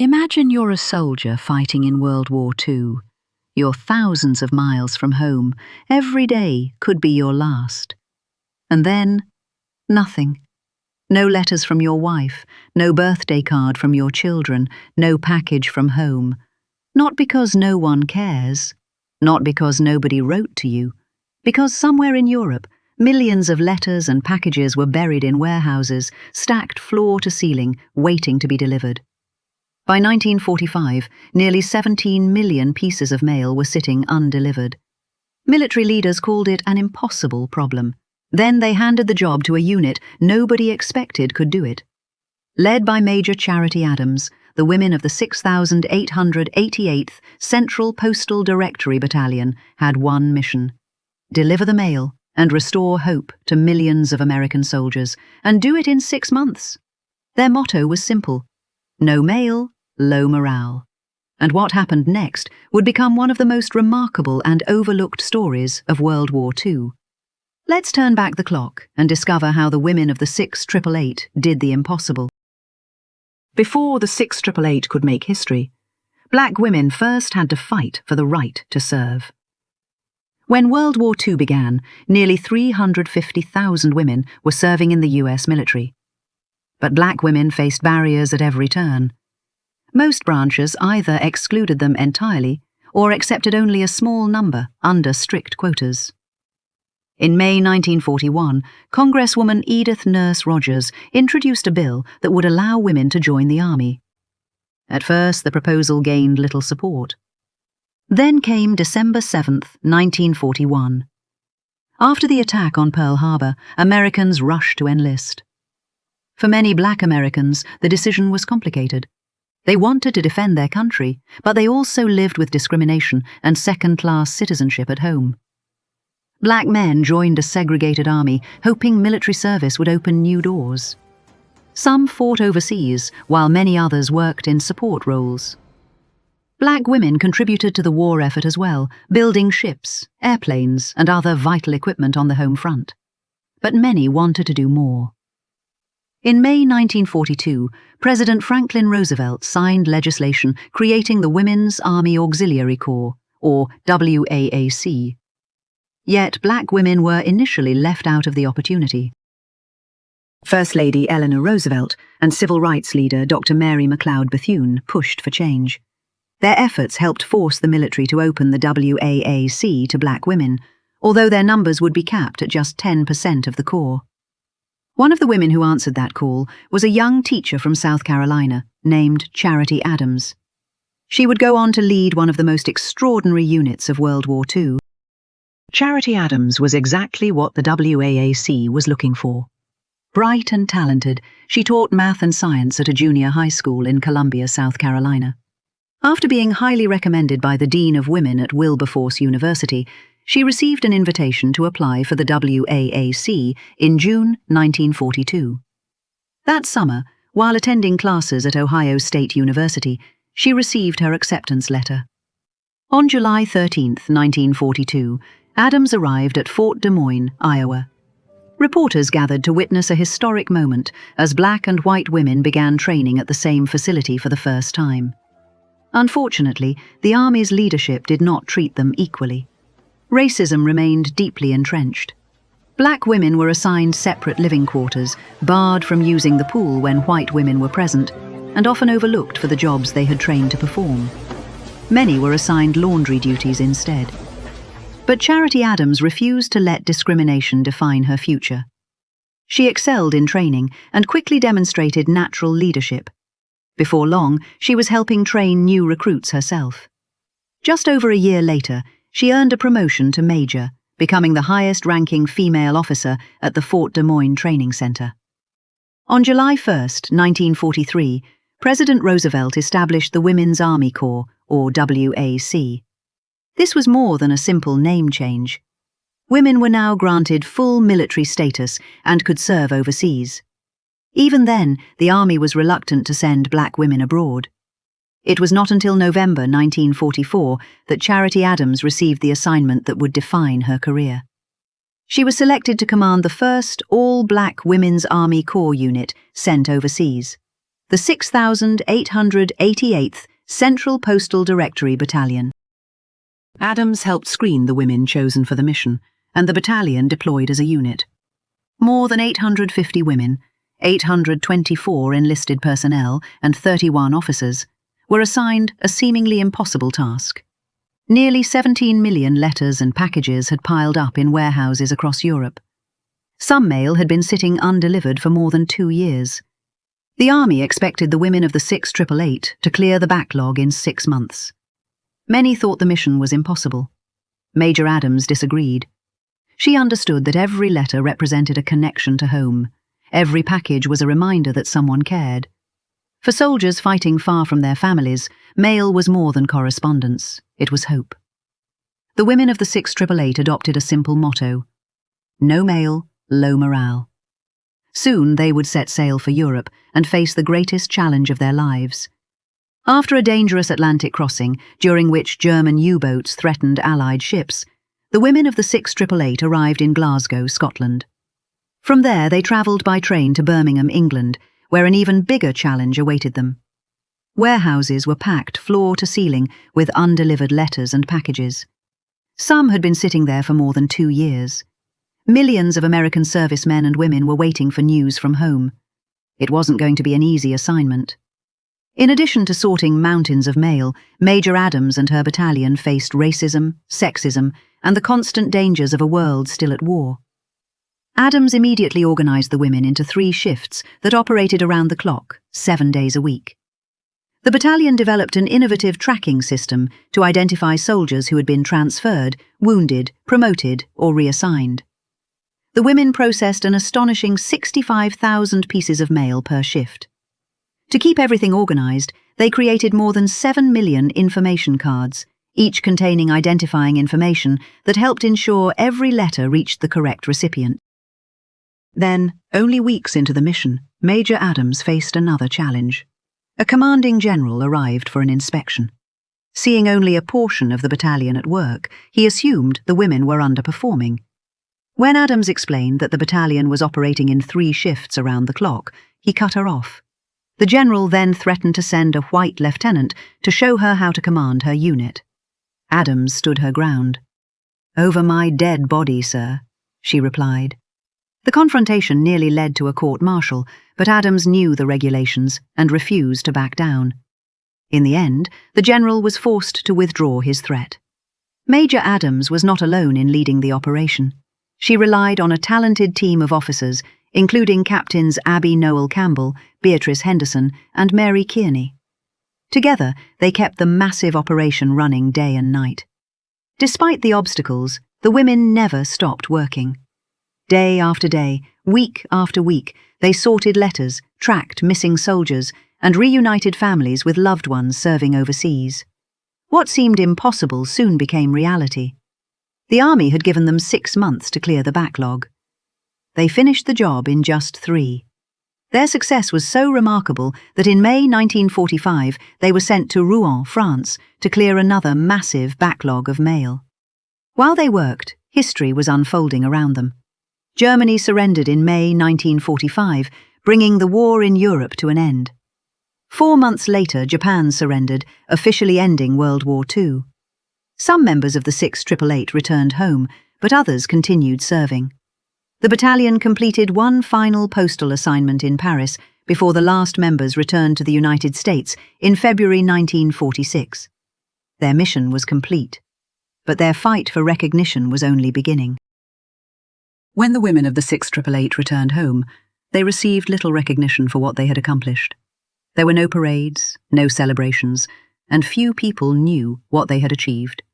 Imagine you're a soldier fighting in World War II. You're thousands of miles from home. Every day could be your last. And then, nothing. No letters from your wife, no birthday card from your children, no package from home. Not because no one cares, not because nobody wrote to you, because somewhere in Europe, millions of letters and packages were buried in warehouses, stacked floor to ceiling, waiting to be delivered. By 1945, nearly 17 million pieces of mail were sitting undelivered. Military leaders called it an impossible problem. Then they handed the job to a unit nobody expected could do it. Led by Major Chairty Adams, the women of the 6,888th Central Postal Directory Battalion had one mission: deliver the mail and restore hope to millions of American soldiers, and do it in 6 months. Their motto was simple: no mail, low morale. And what happened next would become one of the most remarkable and overlooked stories of World War II. Let's turn back the clock and discover how the women of the 6,888 did the impossible. Before the 6,888 could make history, black women first had to fight for the right to serve. When World War II began, nearly 350,000 women were serving in the US military. But black women faced barriers at every turn. Most branches either excluded them entirely or accepted only a small number under strict quotas. In May 1941, Congresswoman Edith Nurse Rogers introduced a bill that would allow women to join the army. At first, the proposal gained little support. Then came December 7, 1941. After the attack on Pearl Harbor, Americans rushed to enlist. For many black Americans, the decision was complicated. They wanted to defend their country, but they also lived with discrimination and second-class citizenship at home. Black men joined a segregated army, hoping military service would open new doors. Some fought overseas, while many others worked in support roles. Black women contributed to the war effort as well, building ships, airplanes, and other vital equipment on the home front. But many wanted to do more. In May 1942, President Franklin Roosevelt signed legislation creating the Women's Army Auxiliary Corps, or WAAC. Yet black women were initially left out of the opportunity. First Lady Eleanor Roosevelt and civil rights leader Dr. Mary McLeod Bethune pushed for change. Their efforts helped force the military to open the WAAC to black women, although their numbers would be capped at just 10% of the corps. One of the women who answered that call was a young teacher from South Carolina named Chairty Adams. She would go on to lead one of the most extraordinary units of World War II. Chairty Adams was exactly what the WAAC was looking for. Bright and talented, she taught math and science at a junior high school in Columbia, South Carolina. After being highly recommended by the Dean of Women at Wilberforce University, she received an invitation to apply for the WAAC in June 1942. That summer, while attending classes at Ohio State University, she received her acceptance letter. On July 13, 1942, Adams arrived at Fort Des Moines, Iowa. Reporters gathered to witness a historic moment as black and white women began training at the same facility for the first time. Unfortunately, the Army's leadership did not treat them equally. Racism remained deeply entrenched. Black women were assigned separate living quarters, barred from using the pool when white women were present, and often overlooked for the jobs they had trained to perform. Many were assigned laundry duties instead. But Chairty Adams refused to let discrimination define her future. She excelled in training and quickly demonstrated natural leadership. Before long, she was helping train new recruits herself. Just over a year later, she earned a promotion to major, becoming the highest-ranking female officer at the Fort Des Moines Training Center. On July 1, 1943, President Roosevelt established the Women's Army Corps, or WAC. This was more than a simple name change. Women were now granted full military status and could serve overseas. Even then, the Army was reluctant to send black women abroad. It was not until November 1944 that Chairty Adams received the assignment that would define her career. She was selected to command the first all-black Women's Army Corps unit sent overseas, the 6,888th Central Postal Directory Battalion. Adams helped screen the women chosen for the mission, and the battalion deployed as a unit. More than 850 women, 824 enlisted personnel, and 31 officers were assigned a seemingly impossible task. Nearly 17 million letters and packages had piled up in warehouses across Europe. Some mail had been sitting undelivered for more than 2 years. The Army expected the women of the 688 to clear the backlog in 6 months. Many thought the mission was impossible. Major Adams disagreed. She understood that every letter represented a connection to home. Every package was a reminder that someone cared. For soldiers fighting far from their families, mail was more than correspondence. It was hope. The women of the 688 adopted a simple motto: no mail, low morale. Soon they would set sail for Europe and face the greatest challenge of their lives. After a dangerous Atlantic crossing, during which German U-boats threatened Allied ships, the women of the 688 arrived in Glasgow, Scotland. From there they travelled by train to Birmingham, England, where an even bigger challenge awaited them. Warehouses were packed floor to ceiling with undelivered letters and packages. Some had been sitting there for more than 2 years. Millions of American servicemen and women were waiting for news from home. It wasn't going to be an easy assignment. In addition to sorting mountains of mail, Major Adams and her battalion faced racism, sexism, and the constant dangers of a world still at war. Adams immediately organised the women into 3 shifts that operated around the clock, 7 days a week. The battalion developed an innovative tracking system to identify soldiers who had been transferred, wounded, promoted, or reassigned. The women processed an astonishing 65,000 pieces of mail per shift. To keep everything organised, they created more than 7 million information cards, each containing identifying information that helped ensure every letter reached the correct recipient. Then, only weeks into the mission, Major Adams faced another challenge. A commanding general arrived for an inspection. Seeing only a portion of the battalion at work, he assumed the women were underperforming. When Adams explained that the battalion was operating in 3 shifts around the clock, he cut her off. The general then threatened to send a white lieutenant to show her how to command her unit. Adams stood her ground. "Over my dead body, sir," she replied. The confrontation nearly led to a court-martial, but Adams knew the regulations and refused to back down. In the end, the general was forced to withdraw his threat. Major Adams was not alone in leading the operation. She relied on a talented team of officers, including Captains Abby Noel Campbell, Beatrice Henderson, and Mary Kearney. Together, they kept the massive operation running day and night. Despite the obstacles, the women never stopped working. Day after day, week after week, they sorted letters, tracked missing soldiers, and reunited families with loved ones serving overseas. What seemed impossible soon became reality. The Army had given them 6 months to clear the backlog. They finished the job in just 3. Their success was so remarkable that in May 1945 they were sent to Rouen, France, to clear another massive backlog of mail. While they worked, history was unfolding around them. Germany surrendered in May 1945, bringing the war in Europe to an end. 4 months later, Japan surrendered, officially ending World War II. Some members of the 688 returned home, but others continued serving. The battalion completed one final postal assignment in Paris before the last members returned to the United States in February 1946. Their mission was complete, but their fight for recognition was only beginning. When the women of the 688 returned home, they received little recognition for what they had accomplished. There were no parades, no celebrations, and few people knew what they had achieved.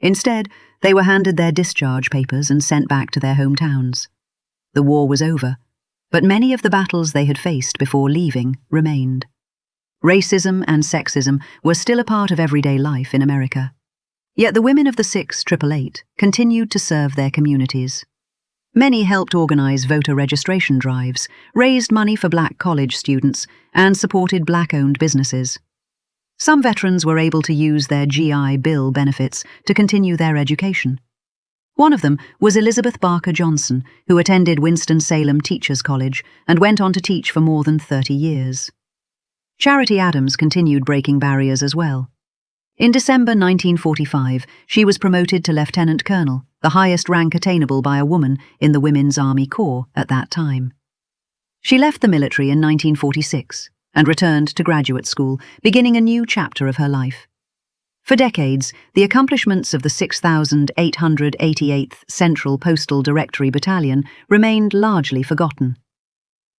Instead, they were handed their discharge papers and sent back to their hometowns. The war was over, but many of the battles they had faced before leaving remained. Racism and sexism were still a part of everyday life in America. Yet the women of the 688 continued to serve their communities. Many helped organize voter registration drives, raised money for black college students, and supported black-owned businesses. Some veterans were able to use their GI Bill benefits to continue their education. One of them was Elizabeth Barker Johnson, who attended Winston-Salem Teachers College and went on to teach for more than 30 years. Chairty Adams continued breaking barriers as well. In December 1945, she was promoted to Lieutenant Colonel, the highest rank attainable by a woman in the Women's Army Corps at that time. She left the military in 1946 and returned to graduate school, beginning a new chapter of her life. For decades, the accomplishments of the 6,888th Central Postal Directory Battalion remained largely forgotten.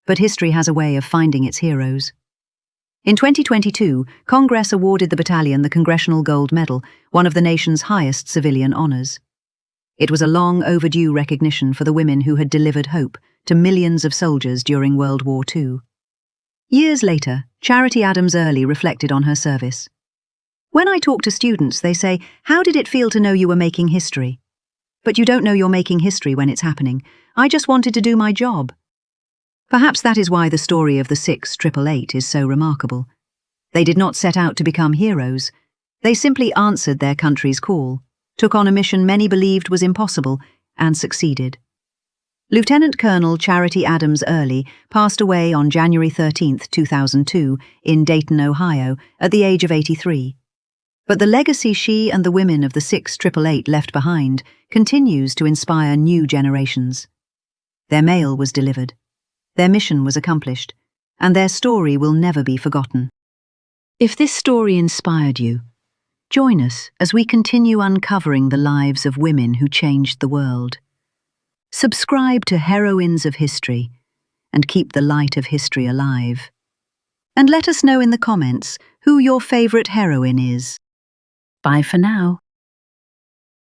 But history has a way of finding its heroes. In 2022, Congress awarded the battalion the Congressional Gold Medal, one of the nation's highest civilian honors. It was a long overdue recognition for the women who had delivered hope to millions of soldiers during World War II. Years later, Chairty Adams early reflected on her service. When I talk to students, they say, "How did it feel to know you were making history?" But you don't know you're making history when it's happening. I just wanted to do my job. Perhaps that is why the story of the 6,888 is so remarkable. They did not set out to become heroes. They simply answered their country's call, took on a mission many believed was impossible, and succeeded. Lieutenant Colonel Chairty Adams Early passed away on January 13, 2002, in Dayton, Ohio, at the age of 83. But the legacy she and the women of the 6,888 left behind continues to inspire new generations. Their mail was delivered. Their mission was accomplished, and their story will never be forgotten. If this story inspired you, join us as we continue uncovering the lives of women who changed the world. Subscribe to Heroines of History and keep the light of history alive. And let us know in the comments who your favorite heroine is. Bye for now.